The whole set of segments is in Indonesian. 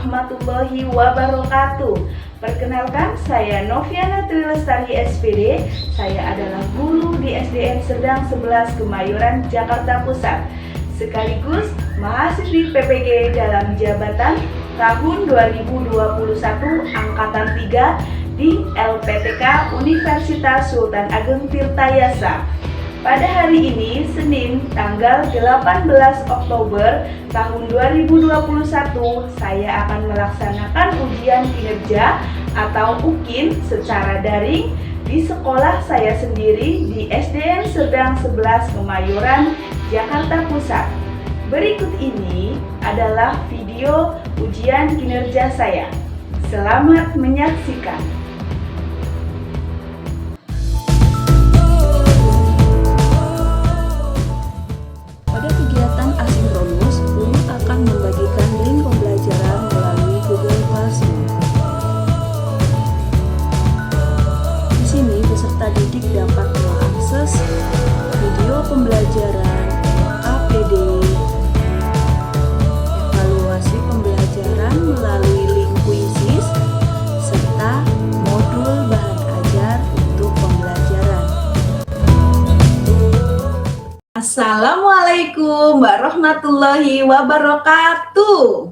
warahmatullahi wabarakatuh. Perkenalkan, saya Noviana Trilestari SPD. Saya adalah guru di SDN Serdang 11 Kemayoran, Jakarta Pusat. Sekaligus mahasiswi PPG dalam jabatan tahun 2021 Angkatan 3 di LPTK Universitas Sultan Ageng Tirtayasa. Pada hari ini, Senin, tanggal 18 Oktober tahun 2021, saya akan melaksanakan ujian kinerja atau UKIN secara daring di sekolah saya sendiri di SDN Serdang 11 Kemayoran, Jakarta Pusat. Berikut ini adalah video ujian kinerja saya. Selamat menyaksikan. Pada kegiatan asinkronus, guru akan membagikan link pembelajaran melalui Google Classroom. Di sini peserta didik dapat mengakses video pembelajaran, APD, evaluasi pembelajaran melalui link kuisis, serta modul bahan ajar untuk pembelajaran. Assalamualaikum warahmatullahi wabarakatuh.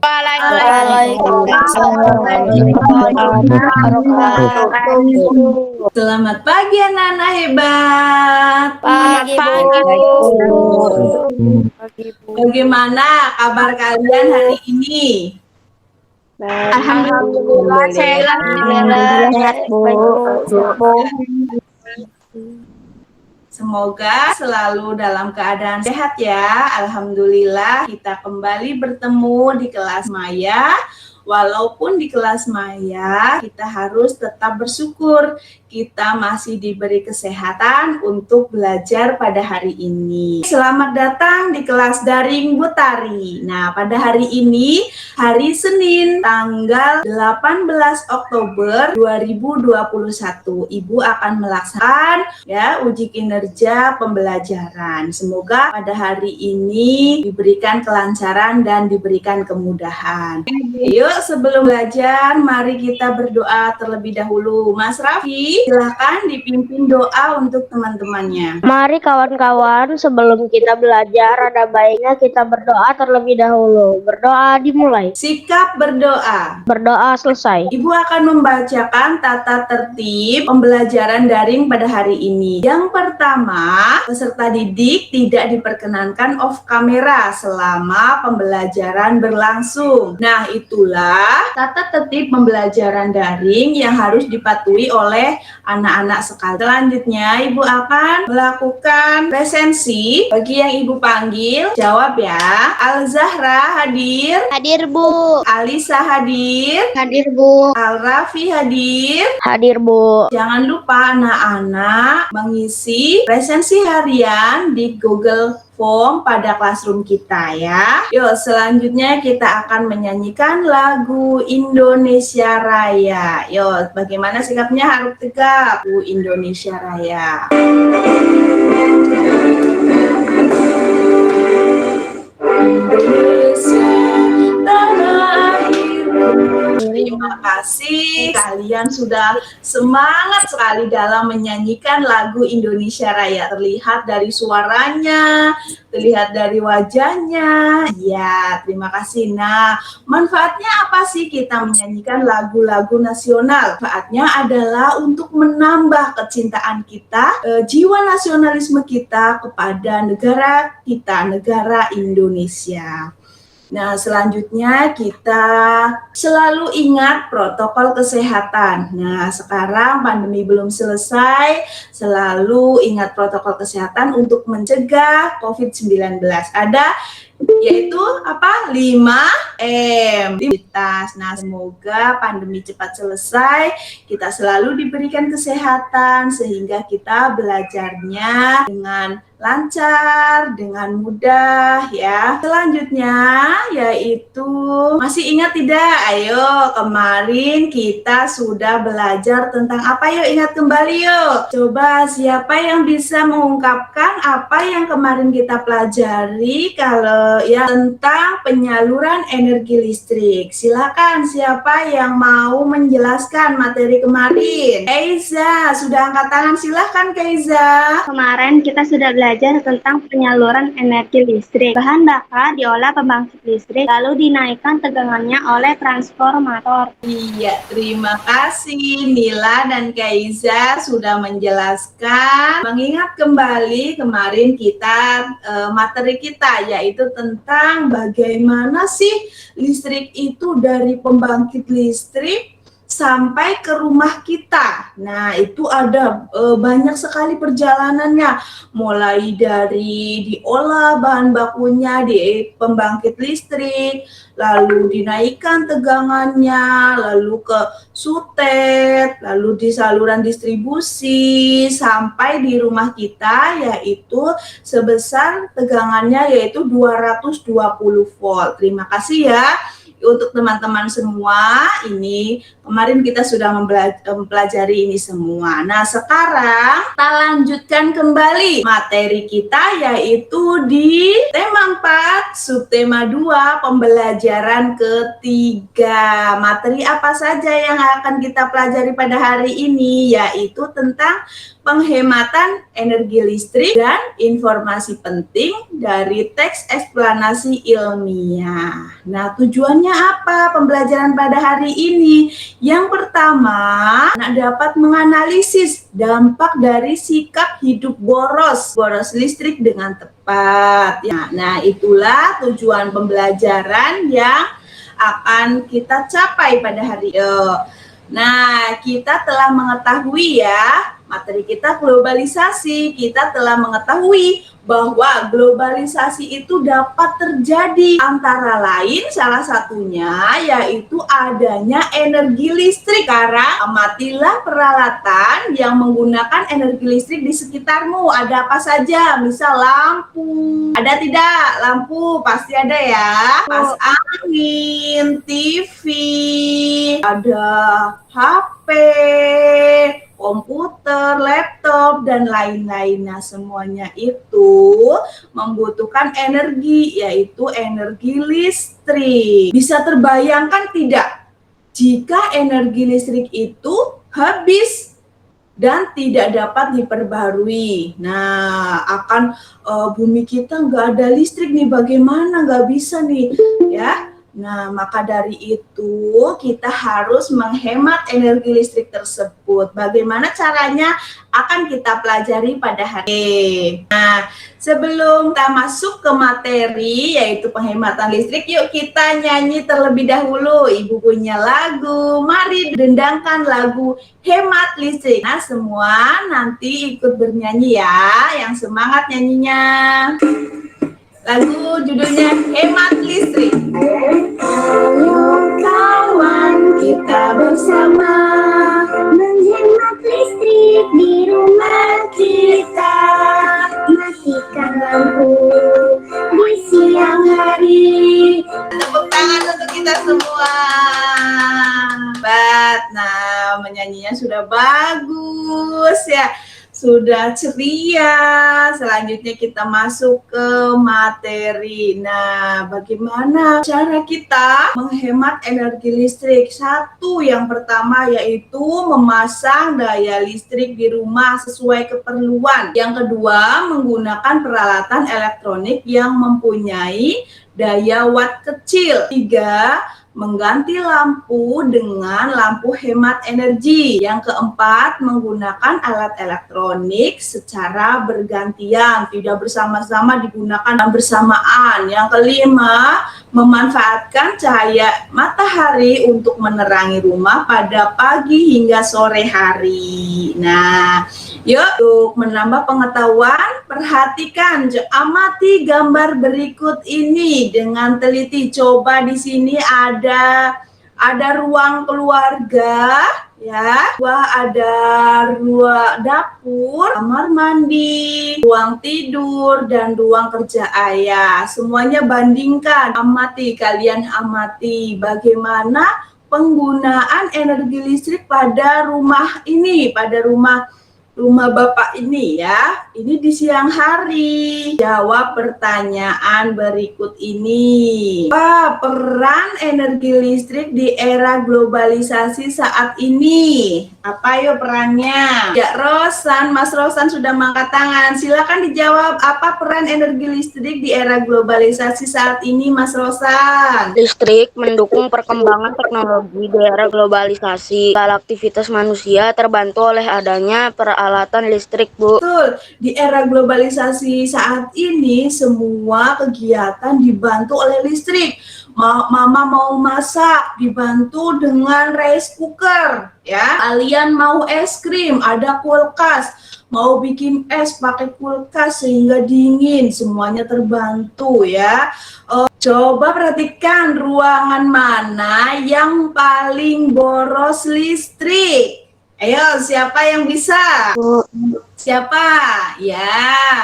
Selamat pagi anak-anak hebat. Pagi, Bu. Bagaimana kabar kalian hari ini? Alhamdulillah sehat, Bu. Semoga selalu dalam keadaan sehat ya. Alhamdulillah kita kembali bertemu di kelas Maya. Walaupun di kelas Maya kita harus tetap bersyukur kita masih diberi kesehatan untuk belajar pada hari ini. Selamat datang di kelas daring Butari. Nah, pada hari ini, hari Senin, tanggal 18 Oktober 2021, Ibu akan melaksanakan uji kinerja pembelajaran. Semoga pada hari ini diberikan kelancaran dan diberikan kemudahan. Yuk, sebelum belajar, mari kita berdoa terlebih dahulu. Mas Raffi, silakan dipimpin doa untuk teman-temannya. Mari kawan-kawan, sebelum kita belajar, ada baiknya kita berdoa terlebih dahulu. Berdoa dimulai. Sikap berdoa. Berdoa selesai. Ibu akan membacakan tata tertib pembelajaran daring pada hari ini. Yang pertama, peserta didik tidak diperkenankan off kamera selama pembelajaran berlangsung. Nah, itulah tata tertib pembelajaran daring yang harus dipatuhi oleh anak-anak sekalian. Selanjutnya, Ibu akan melakukan presensi. Bagi yang Ibu panggil, jawab ya. Al-Zahra hadir? Hadir, Bu. Alisa hadir? Hadir, Bu. Al-Rafi hadir? Hadir, Bu. Jangan lupa anak-anak mengisi presensi harian di Google Form pada classroom kita ya. Yuk, selanjutnya kita akan menyanyikan lagu Indonesia Raya. Yuk, bagaimana sikapnya? Harus tegap. Lagu Indonesia Raya. Indonesia, tanah airku. Terima kasih, kalian sudah semangat sekali dalam menyanyikan lagu Indonesia Raya. Terlihat dari suaranya, terlihat dari wajahnya. Ya, terima kasih. Nah, manfaatnya apa sih kita menyanyikan lagu-lagu nasional? Manfaatnya adalah untuk menambah kecintaan kita, jiwa nasionalisme kita kepada negara kita, negara Indonesia. Nah, selanjutnya kita selalu ingat protokol kesehatan. Nah, sekarang pandemi belum selesai, selalu ingat protokol kesehatan untuk mencegah COVID-19. Ada yaitu apa? 5M. Nah, semoga pandemi cepat selesai, kita selalu diberikan kesehatan sehingga kita belajarnya dengan lancar, dengan mudah ya. Selanjutnya yaitu, masih ingat tidak? Ayo, kemarin kita sudah belajar tentang apa? Yuk ingat kembali yuk. Coba siapa yang bisa mengungkapkan apa yang kemarin kita pelajari? Kalau ya tentang penyaluran energi listrik. Silakan siapa yang mau menjelaskan materi kemarin. Keiza, sudah angkat tangan, silakan Keiza. Kemarin kita sudah belajar tentang penyaluran energi listrik. Bahan bakar diolah pembangkit listrik, lalu dinaikkan tegangannya oleh transformator. Iya, terima kasih Nila dan Keiza sudah menjelaskan. Mengingat kembali kemarin kita materi kita yaitu tentang bagaimana sih listrik itu dari pembangkit listrik sampai ke rumah kita. Nah, itu ada banyak sekali perjalanannya, mulai dari diolah bahan bakunya di pembangkit listrik, lalu dinaikkan tegangannya, lalu ke sutet, lalu di saluran distribusi, sampai di rumah kita yaitu sebesar tegangannya yaitu 220 volt. Terima kasih ya untuk teman-teman semua. Ini kemarin kita sudah mempelajari ini semua. Nah, sekarang kita lanjutkan kembali materi kita yaitu di tema 4, subtema 2, pembelajaran ketiga. Materi apa saja yang akan kita pelajari pada hari ini? Yaitu tentang penghematan energi listrik dan informasi penting dari teks eksplanasi ilmiah. Nah, tujuannya apa pembelajaran pada hari ini? Yang pertama, anak dapat menganalisis dampak dari sikap hidup boros listrik dengan tepat. Nah, itulah tujuan pembelajaran yang akan kita capai pada hari ini. Nah, kita telah mengetahui ya, materi kita globalisasi. Kita telah mengetahui bahwa globalisasi itu dapat terjadi antara lain salah satunya yaitu adanya energi listrik. Sekarang amatilah peralatan yang menggunakan energi listrik di sekitarmu. Ada apa saja? Misal lampu. Ada tidak? Lampu pasti ada ya. Kipas angin, TV, ada HP, komputer, laptop, dan lain-lainnya. Semuanya itu membutuhkan energi, yaitu energi listrik. Bisa terbayangkan tidak jika energi listrik itu habis dan tidak dapat diperbarui? Nah, akan bumi kita nggak ada listrik nih, bagaimana? Nggak bisa nih, ya. Nah, maka dari itu kita harus menghemat energi listrik tersebut. Bagaimana caranya akan kita pelajari pada hari ini. Nah, sebelum kita masuk ke materi yaitu penghematan listrik, yuk kita nyanyi terlebih dahulu. Ibu punya lagu, mari dendangkan lagu hemat listrik. Nah, semua nanti ikut bernyanyi ya, yang semangat nyanyinya. Lagu judulnya Hemat Listrik. Ayo kawan, kita bersama menghemat listrik di rumah kita. Matikan lampu di siang hari. Tepuk tangan untuk kita semua. Nah, menyanyinya sudah bagus ya. Sudah ceria. Selanjutnya kita masuk ke materi. Nah, bagaimana cara kita menghemat energi listrik? Satu, yang pertama yaitu memasang daya listrik di rumah sesuai keperluan. Yang kedua, menggunakan peralatan elektronik yang mempunyai daya watt kecil. Tiga, mengganti lampu dengan lampu hemat energi. Yang keempat, menggunakan alat elektronik secara bergantian, tidak bersama-sama digunakan bersamaan. Yang kelima, memanfaatkan cahaya matahari untuk menerangi rumah pada pagi hingga sore hari. Nah, yuk untuk menambah pengetahuan, perhatikan, amati gambar berikut ini dengan teliti. Coba di sini ada ruang keluarga ya, ada ruang dapur, kamar mandi, ruang tidur, dan ruang kerja ayah. Semuanya bandingkan, kalian amati bagaimana penggunaan energi listrik pada rumah ini, pada rumah rumah Bapak ini ya. Ini di siang hari. Jawab pertanyaan berikut ini. Apa peran energi listrik di era globalisasi saat ini? Apa yuk perannya? Ya, Mas Rosan sudah mengangkat tangan. Silakan dijawab, apa peran energi listrik di era globalisasi saat ini, Mas Rosan? Listrik mendukung perkembangan teknologi di era globalisasi. Segala aktivitas manusia terbantu oleh adanya peralatan listrik, Bu. Betul, di era globalisasi saat ini semua kegiatan dibantu oleh listrik. Mama mau masak dibantu dengan rice cooker, ya. Kalian mau es krim, ada kulkas. Mau bikin es pakai kulkas sehingga dingin, semuanya terbantu ya. Coba perhatikan ruangan mana yang paling boros listrik. Ayo, siapa yang bisa? Siapa? Ya,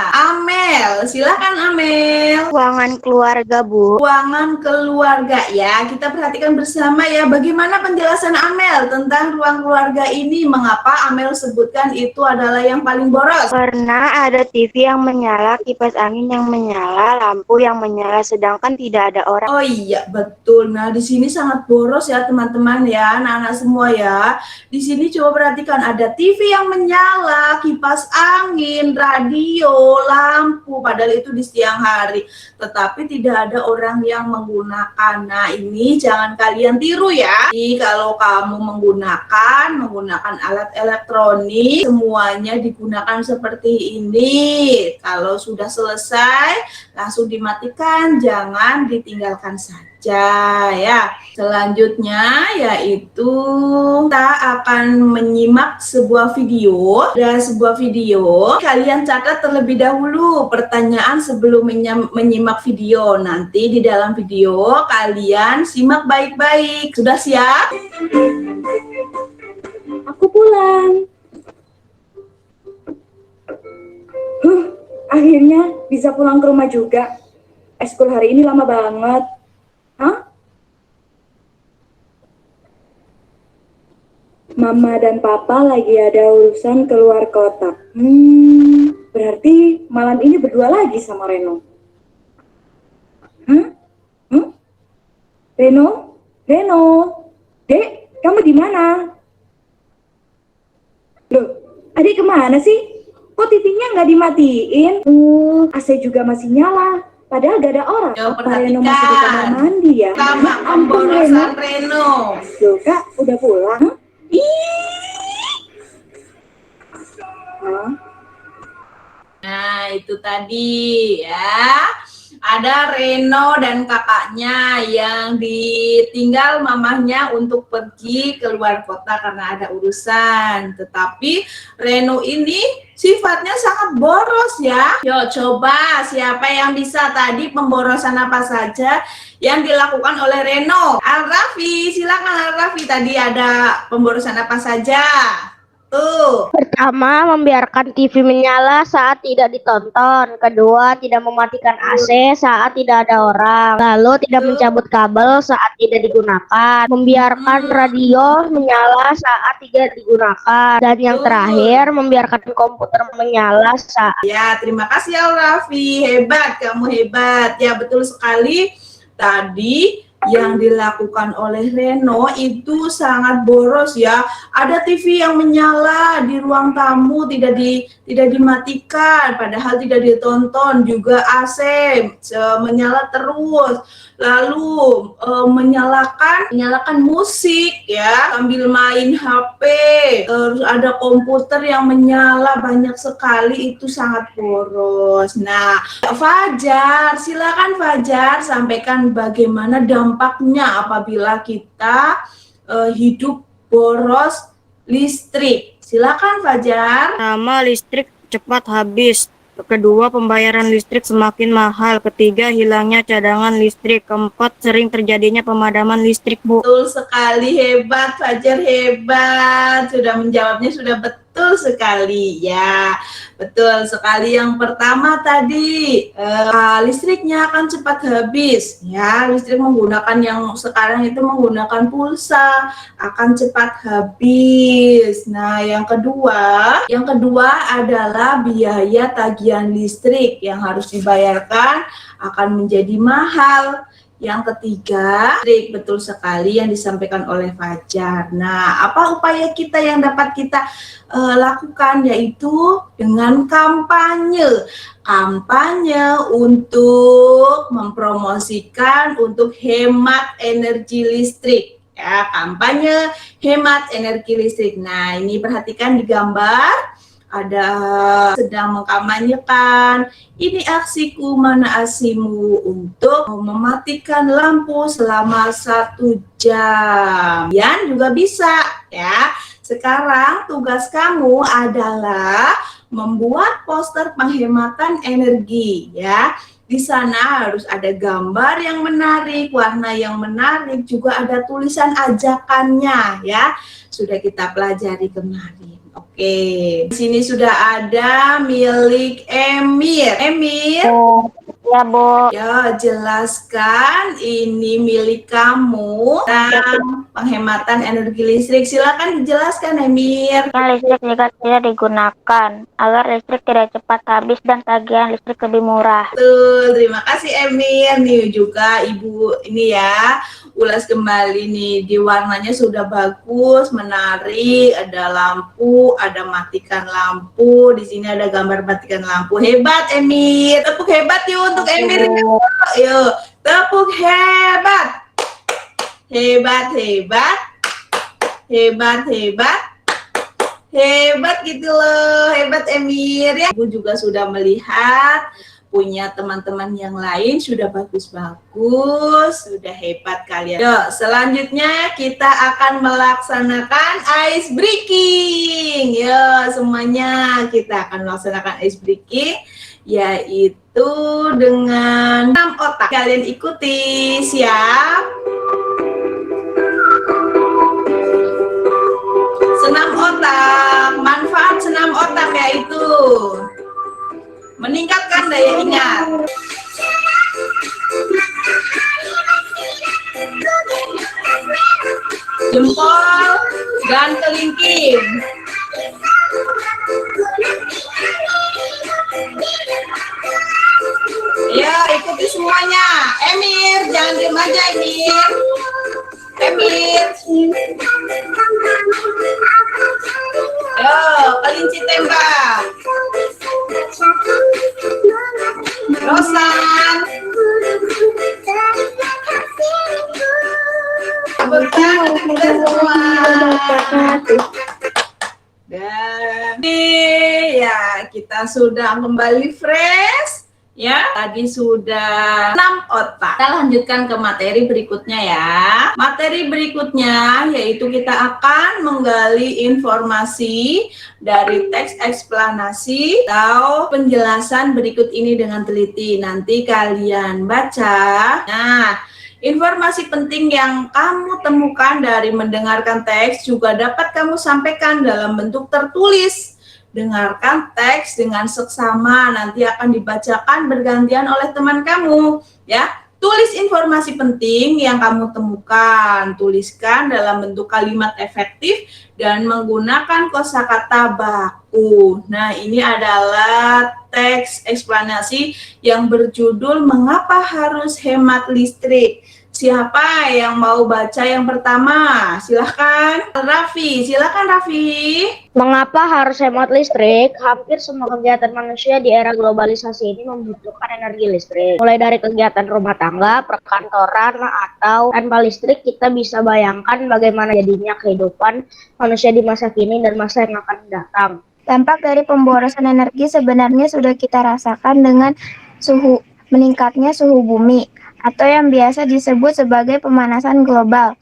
Amel. Silakan Amel. Ruangan keluarga, Bu. Ruangan keluarga ya. Kita perhatikan bersama ya bagaimana penjelasan Amel tentang ruang keluarga ini. Mengapa Amel sebutkan itu adalah yang paling boros? Karena ada TV yang menyala, kipas angin yang menyala, lampu yang menyala, sedangkan tidak ada orang. Oh iya, betul. Nah, di sini sangat boros ya teman-teman ya, anak-anak semua ya. Di sini coba perhatikan ada TV yang menyala, kipas angin, radio, lampu, padahal itu di siang hari. Tetapi tidak ada orang yang menggunakan. Nah, ini jangan kalian tiru ya. Jadi kalau kamu menggunakan alat elektronik, semuanya digunakan seperti ini. Kalau sudah selesai, langsung dimatikan, jangan ditinggalkan saja ya. Selanjutnya yaitu kita akan menyimak sebuah video. Ada sebuah video, kalian catat terlebih dahulu pertanyaan sebelum menyimak video. Nanti di dalam video kalian simak baik-baik. Sudah siap? Aku pulang. Akhirnya bisa pulang ke rumah juga. Eskul hari ini lama banget. Hah? Mama dan Papa lagi ada urusan keluar kota. Berarti malam ini berdua lagi sama Reno. Reno, Dek, kamu di mana? Loh, adik kemana sih? Kok TV-nya nggak dimatiin? AC juga masih nyala. Padahal gak ada orang. Apa Reno masih di kamar mandi ya? Sama pemborosan Reno. Loh, Kak, udah pulang? Nah, itu tadi ya. Ada Reno dan kakaknya yang ditinggal mamahnya untuk pergi keluar kota karena ada urusan. Tetapi Reno ini sifatnya sangat boros ya. Yuk coba siapa yang bisa tadi pemborosan apa saja yang dilakukan oleh Reno? Al-Rafi, silakan Al-Rafi, tadi ada pemborosan apa saja? Tuh. Pertama, membiarkan TV menyala saat tidak ditonton. Kedua, tidak mematikan AC saat tidak ada orang. Lalu, tidak mencabut kabel saat tidak digunakan. Membiarkan radio menyala saat tidak digunakan. Dan yang terakhir, membiarkan komputer menyala saat... Ya, terima kasih Al-Rafi. Hebat, kamu hebat. Ya, betul sekali. Tadi yang dilakukan oleh Reno itu sangat boros ya. Ada TV yang menyala di ruang tamu tidak dimatikan, padahal tidak ditonton. Juga AC menyala terus. Lalu menyalakan musik ya sambil main HP. Terus ada komputer yang menyala banyak sekali, itu sangat boros. Nah, Fajar, silakan Fajar sampaikan bagaimana dampaknya apabila kita hidup boros listrik. Silakan Fajar. Pertama, listrik cepat habis. Kedua, pembayaran listrik semakin mahal. Ketiga, hilangnya cadangan listrik. Keempat, sering terjadinya pemadaman listrik, Bu. Betul sekali, hebat Fajar, hebat. Sudah menjawabnya sudah betul. betul sekali ya. Betul sekali. Yang pertama tadi listriknya akan cepat habis ya. Listrik menggunakan yang sekarang itu menggunakan pulsa akan cepat habis. Nah, yang kedua adalah biaya tagihan listrik yang harus dibayarkan akan menjadi mahal. Yang ketiga, betul sekali yang disampaikan oleh Fajar. Nah, apa upaya kita yang dapat kita lakukan, yaitu dengan kampanye. Kampanye untuk mempromosikan untuk hemat energi listrik. Ya, kampanye hemat energi listrik. Nah, ini perhatikan di gambar. Ada sedang mengkampanyekan, ini aksiku mana aksimu, untuk mematikan lampu selama 1 jam. Kalian juga bisa ya. Sekarang tugas kamu adalah membuat poster penghematan energi ya. Di sana harus ada gambar yang menarik, warna yang menarik, juga ada tulisan ajakannya ya. Sudah kita pelajari kemarin. Oke, di sini sudah ada milik Emir. Emir, Ya, Bu. ya jelaskan ini milik kamu tentang penghematan energi listrik. Silakan dijelaskan, Emir. Listrik jika tidak digunakan agar listrik tidak cepat habis dan tagihan listrik lebih murah. Betul, terima kasih Emir. Nih juga Ibu ini ya, ulas kembali nih, di warnanya sudah bagus, menarik, ada lampu, ada matikan lampu, di sini ada gambar matikan lampu. Hebat Emir, tepuk hebat yuk untuk Emir. Yuk, tepuk hebat. Hebat, hebat. Hebat, hebat. Hebat gitu loh, hebat Emir ya. Ibu juga sudah melihat punya teman-teman yang lain sudah bagus-bagus, sudah hebat kalian. Yuk, selanjutnya kita akan melaksanakan ice breaking. Yuk, semuanya kita akan melaksanakan ice breaking, yaitu dengan 6 otak. Kalian ikuti, siap? Senam otak, manfaat senam otak yaitu meningkatkan daya ingat, jempol dan kelingking. Ya, ikuti semuanya. Emir, jangan diam aja Emir. Emir. Yo, kelinci tembak. Rosan. Berkah kita semua. Dan ya, kita sudah kembali fresh. Ya, tadi sudah 6 otak. Kita lanjutkan ke materi berikutnya ya. Materi berikutnya yaitu kita akan menggali informasi dari teks eksplanasi atau penjelasan berikut ini dengan teliti. Nanti kalian baca. Nah, informasi penting yang kamu temukan dari mendengarkan teks juga dapat kamu sampaikan dalam bentuk tertulis. Dengarkan teks dengan seksama, nanti akan dibacakan bergantian oleh teman kamu ya. Tulis informasi penting yang kamu temukan, tuliskan dalam bentuk kalimat efektif dan menggunakan kosakata baku. Nah, ini adalah teks eksplanasi yang berjudul Mengapa Harus Hemat Listrik. Siapa yang mau baca yang pertama? Silahkan Raffi, silahkan Raffi. Mengapa harus hemat listrik? Hampir semua kegiatan manusia di era globalisasi ini membutuhkan energi listrik. Mulai dari kegiatan rumah tangga, perkantoran, atau tanpa listrik, kita bisa bayangkan bagaimana jadinya kehidupan manusia di masa kini dan masa yang akan datang. Dampak dari pemborosan energi sebenarnya sudah kita rasakan dengan meningkatnya suhu bumi, atau yang biasa disebut sebagai pemanasan global.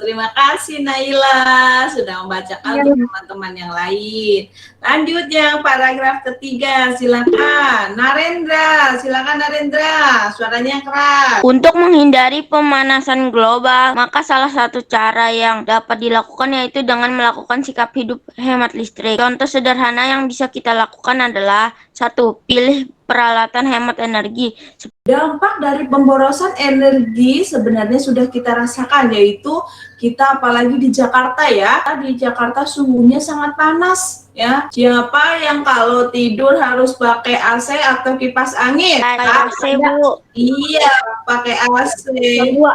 Terima kasih Naila sudah membacakan untuk teman-teman yang lain. Lanjutnya paragraf ketiga, silakan Narendra, suaranya keras. Untuk menghindari pemanasan global, maka salah satu cara yang dapat dilakukan yaitu dengan melakukan sikap hidup hemat listrik. Contoh sederhana yang bisa kita lakukan adalah 1. Pilih peralatan hemat energi. Dampak dari pemborosan energi sebenarnya sudah kita rasakan, yaitu kita apalagi di Jakarta ya. Di Jakarta suhunya sangat panas ya. Siapa yang kalau tidur harus pakai AC atau kipas angin? AC, Bu. Iya, pakai AC.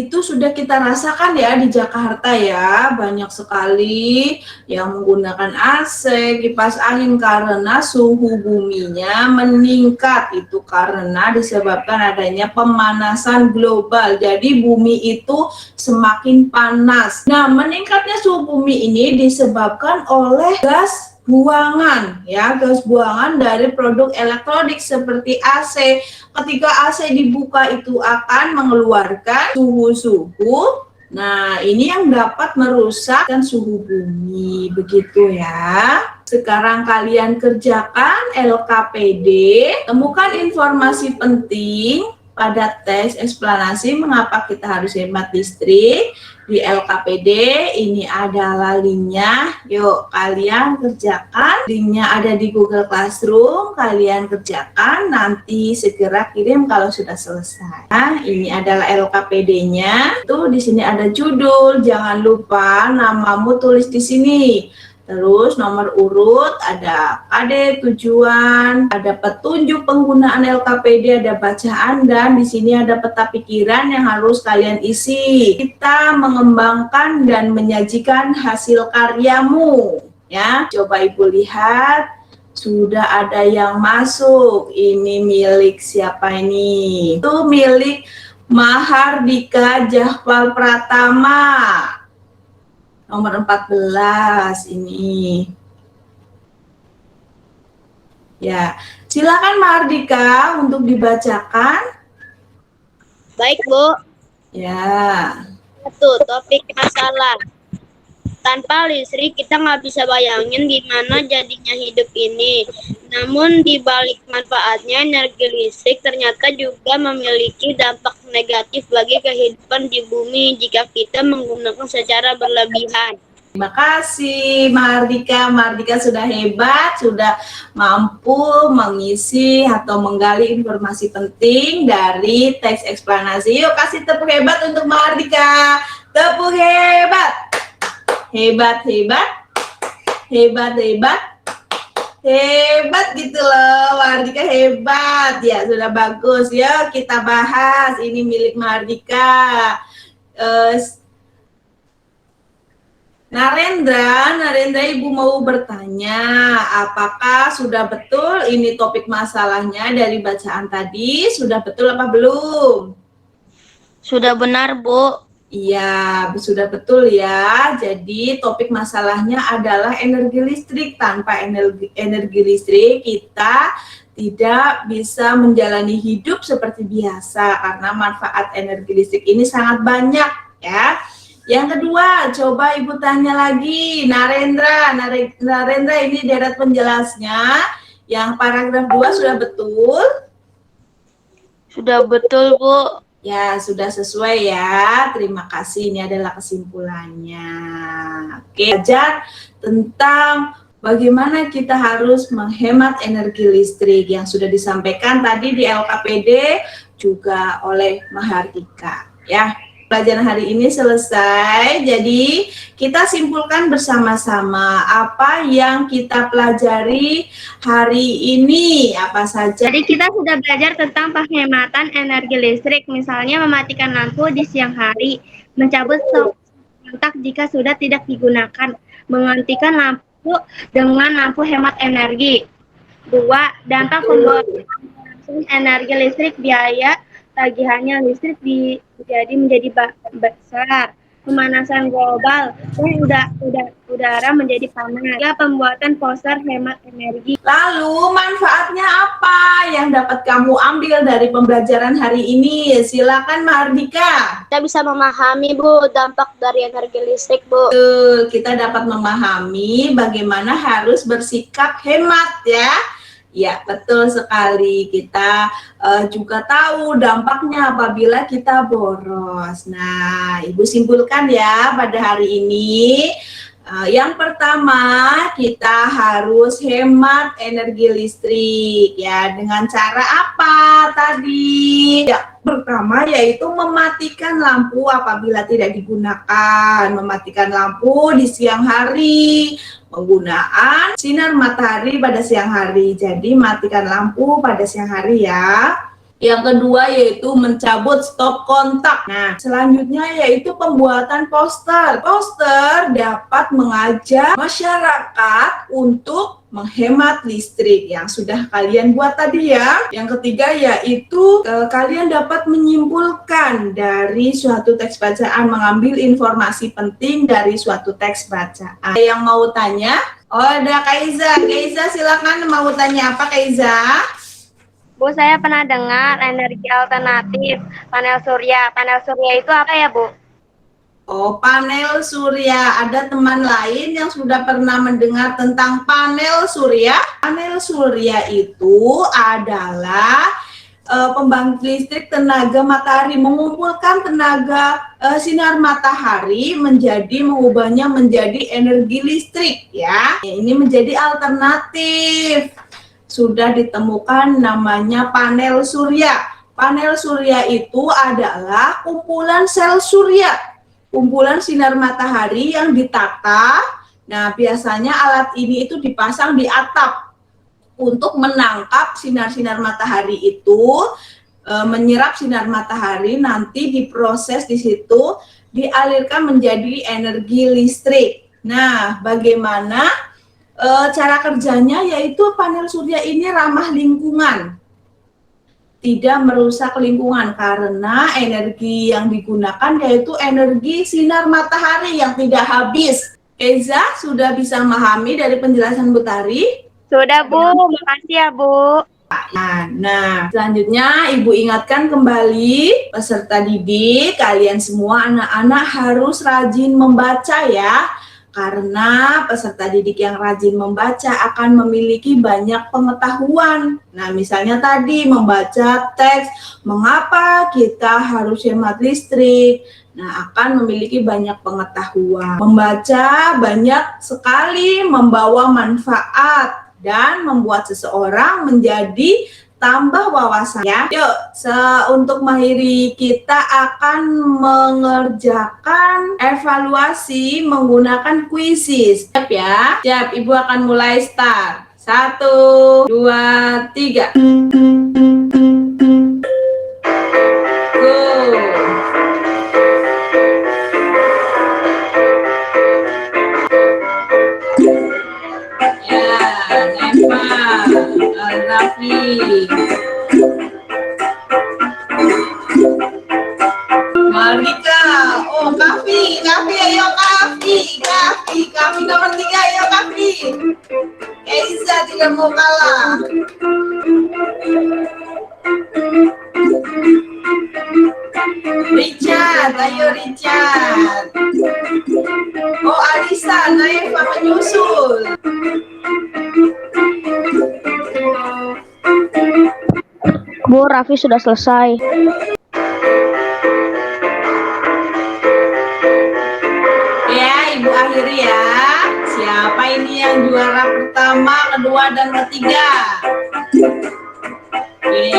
Itu sudah kita rasakan ya di Jakarta ya. Banyak sekali yang menggunakan AC, kipas angin karena suhu buminya meningkat. Itu karena disebabkan adanya pemanasan global. Jadi bumi itu semakin panas. Nah, meningkatnya suhu bumi ini disebabkan oleh gas buangan ya, gas buangan dari produk elektronik seperti AC. Ketika AC dibuka itu akan mengeluarkan suhu-suhu. Nah, ini yang dapat merusakkan suhu bumi, begitu ya. Sekarang kalian kerjakan LKPD, temukan informasi penting pada teks eksplanasi mengapa kita harus hemat listrik. Di LKPD ini adalah linknya, yuk kalian kerjakan, linknya ada di Google Classroom, kalian kerjakan, nanti segera kirim kalau sudah selesai. Nah, ini adalah LKPD-nya, tuh di sini ada judul, jangan lupa namamu tulis di sini. Terus nomor urut, ada KD, tujuan, ada petunjuk penggunaan LKPD, ada bacaan, dan di sini ada peta pikiran yang harus kalian isi. Kita mengembangkan dan menyajikan hasil karyamu. Ya, coba Ibu lihat, sudah ada yang masuk. Ini milik siapa ini? Itu milik Mahardika Jahpal Pratama. Nomor 14 ini. Ya, silakan Mahardika untuk dibacakan. Baik, Bu. Ya. Satu, topik masalah. Tanpa listrik kita nggak bisa bayangin gimana jadinya hidup ini. Namun di balik manfaatnya, energi listrik ternyata juga memiliki dampak negatif bagi kehidupan di bumi jika kita menggunakan secara berlebihan. Terima kasih Mahardika. Mahardika sudah hebat, sudah mampu mengisi atau menggali informasi penting dari teks eksplanasi. Yuk kasih tepuk hebat untuk Mahardika. Tepuk hebat. Hebat gitu loh, Mahardika hebat ya, sudah bagus ya. Kita bahas ini milik Mahardika. Narendra, Ibu mau bertanya, apakah sudah betul ini topik masalahnya dari bacaan tadi? Sudah betul apa belum? Sudah benar, Bu. Iya, sudah betul ya. Jadi topik masalahnya adalah energi listrik. Tanpa energi listrik kita tidak bisa menjalani hidup seperti biasa karena manfaat energi listrik ini sangat banyak ya. Yang kedua, coba Ibu tanya lagi, Narendra ini deret penjelasnya. Yang paragraf 2 sudah betul? Sudah betul, Bu. Ya, sudah sesuai ya. Terima kasih. Ini adalah kesimpulannya. Oke, belajar tentang bagaimana kita harus menghemat energi listrik yang sudah disampaikan tadi di LKPD juga oleh Mahardika. Ya, pelajaran hari ini selesai. Jadi, kita simpulkan bersama-sama apa yang kita pelajari hari ini. Apa saja? Jadi kita sudah belajar tentang penghematan energi listrik, misalnya mematikan lampu di siang hari, mencabut kontak jika sudah tidak digunakan, menggantikan lampu dengan lampu hemat energi. 2. Dampak pemborosan energi listrik, biaya tagihannya listrik menjadi besar. pemanasan global dan udara menjadi panas. Ya, pembuatan poster hemat energi. Lalu manfaatnya apa yang dapat kamu ambil dari pembelajaran hari ini? Silakan Mahardika. Kita bisa memahami, Bu, dampak dari energi listrik, Bu. Betul, kita dapat memahami bagaimana harus bersikap hemat ya. Ya, betul sekali. Kita juga tahu dampaknya apabila kita boros. Nah, Ibu simpulkan ya pada hari ini. Yang pertama, kita harus hemat energi listrik ya. Dengan cara apa tadi? Ya, pertama yaitu mematikan lampu apabila tidak digunakan, mematikan lampu di siang hari, penggunaan sinar matahari pada siang hari. Jadi matikan lampu pada siang hari ya. Yang kedua yaitu mencabut stop kontak. Nah, selanjutnya yaitu pembuatan poster. Poster dapat mengajak masyarakat untuk menghemat listrik yang sudah kalian buat tadi ya. Yang ketiga yaitu kalian dapat menyimpulkan dari suatu teks bacaan, mengambil informasi penting dari suatu teks bacaan. Ada yang mau tanya? Oh, ada Kaiza. Kaiza silakan, mau tanya apa Kaiza? Bu, saya pernah dengar energi alternatif panel surya. Panel surya itu apa ya, Bu? Oh, panel surya. Ada teman lain yang sudah pernah mendengar tentang panel surya? Panel surya itu adalah pembangkit listrik tenaga matahari, mengumpulkan tenaga sinar matahari mengubahnya menjadi energi listrik ya. Ini menjadi alternatif. Sudah ditemukan namanya panel surya. Panel surya itu adalah kumpulan sel surya, kumpulan sinar matahari yang ditata. Nah, biasanya alat ini itu dipasang di atap untuk menangkap sinar-sinar matahari itu, menyerap sinar matahari, nanti diproses di situ, dialirkan menjadi energi listrik. Nah, bagaimana cara kerjanya? Yaitu panel surya ini ramah lingkungan, tidak merusak lingkungan karena energi yang digunakan yaitu energi sinar matahari yang tidak habis. Eza sudah bisa memahami dari penjelasan Bu Tari? Sudah, Bu. Makasih ya, Bu. Nah, selanjutnya Ibu ingatkan kembali peserta didik, kalian semua anak-anak harus rajin membaca ya. Karena peserta didik yang rajin membaca akan memiliki banyak pengetahuan. Nah, misalnya tadi membaca teks, mengapa kita harus hemat listrik. Nah, akan memiliki banyak pengetahuan. Membaca banyak sekali membawa manfaat dan membuat seseorang menjadi tambah wawasan ya. Yuk, untuk mengakhiri kita akan mengerjakan evaluasi menggunakan kuisis. Siap ya? Siap, Ibu akan mulai start. 1, 2, 3. Marika, oh Kafi, ayo Kafi nomor 3, ayo Kafi. Eiza tidak mau kalah. Richard, ayo Richard. Oh Alisa, Naefa menyusul. Bu, Raffi sudah selesai. Ya, Ibu akhiri ya. Siapa ini yang juara pertama, kedua, dan ketiga? Oke.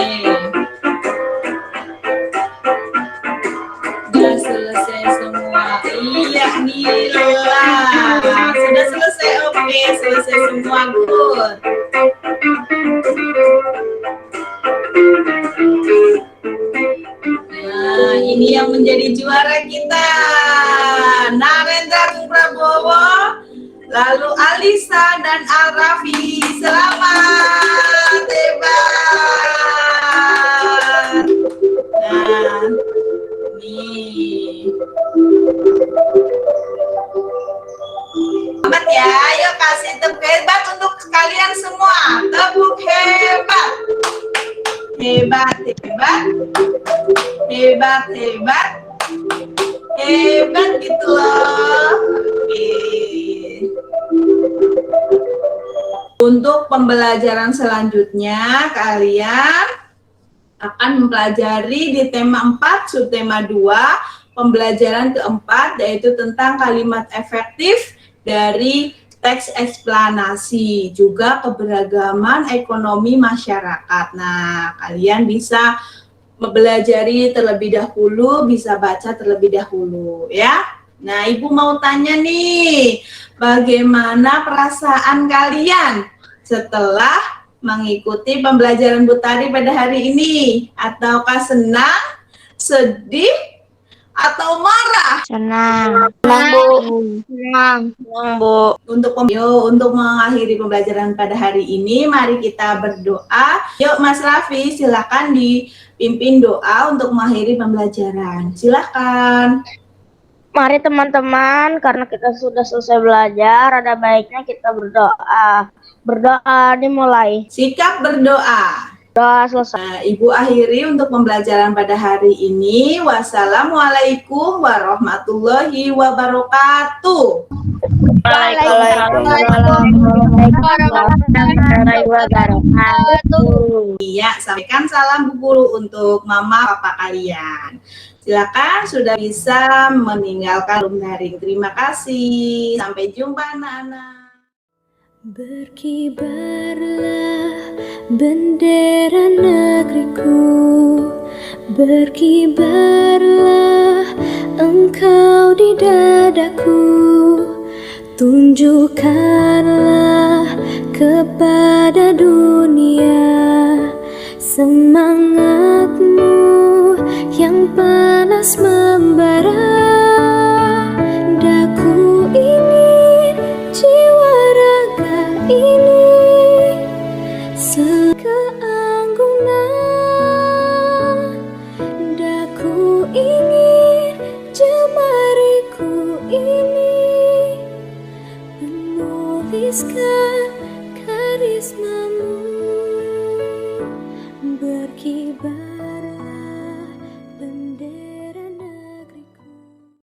Sudah selesai semua. Iya, Nila. Sudah selesai, oke. Selesai semua, good. Nah, ini yang menjadi juara kita. Narendra Prabowo, lalu Alisa dan Al-Rafi. Selamat, hebat. Nah, nih. ya. Ayo kasih tepuk hebat untuk kalian semua. Tepuk hebat. Hebat, hebat. Hebat, hebat. Hebat gitu loh. Oke. Untuk pembelajaran selanjutnya, kalian akan mempelajari di tema 4, subtema 2, pembelajaran keempat, yaitu tentang kalimat efektif dari teks eksplanasi, juga keberagaman ekonomi masyarakat. Nah, kalian bisa mempelajari terlebih dahulu, bisa baca terlebih dahulu, ya. Nah, Ibu mau tanya nih, bagaimana perasaan kalian setelah mengikuti pembelajaran Bu Tari pada hari ini? Ataukah senang, sedih, atau marah? Senang. Senang, Bu. Senang, Bu. Untuk mengakhiri pembelajaran pada hari ini, mari kita berdoa. Yuk Mas Raffi, silakan dipimpin doa untuk mengakhiri pembelajaran. Silakan. Mari teman-teman, karena kita sudah selesai belajar, ada baiknya kita berdoa. Berdoa dimulai. Sikap berdoa. Doa selesai. Nah, Ibu akhiri untuk pembelajaran pada hari ini. Wassalamualaikum warahmatullahi wabarakatuh. Waalaikumsalam warahmatullahi wabarakatuh. Iya, sampaikan salam Bu Guru untuk mama papa kalian. Silakan sudah bisa meninggalkan room daring. Terima kasih. Sampai jumpa anak-anak. Berkibarlah bendera negeriku, berkibarlah engkau di dadaku, tunjukkanlah kepada dunia semangatmu yang panas membara. Daku ingin jiwa raga ini sekeanggunan. Daku ingin jemariku ini menuliskan karismamu. Berkibar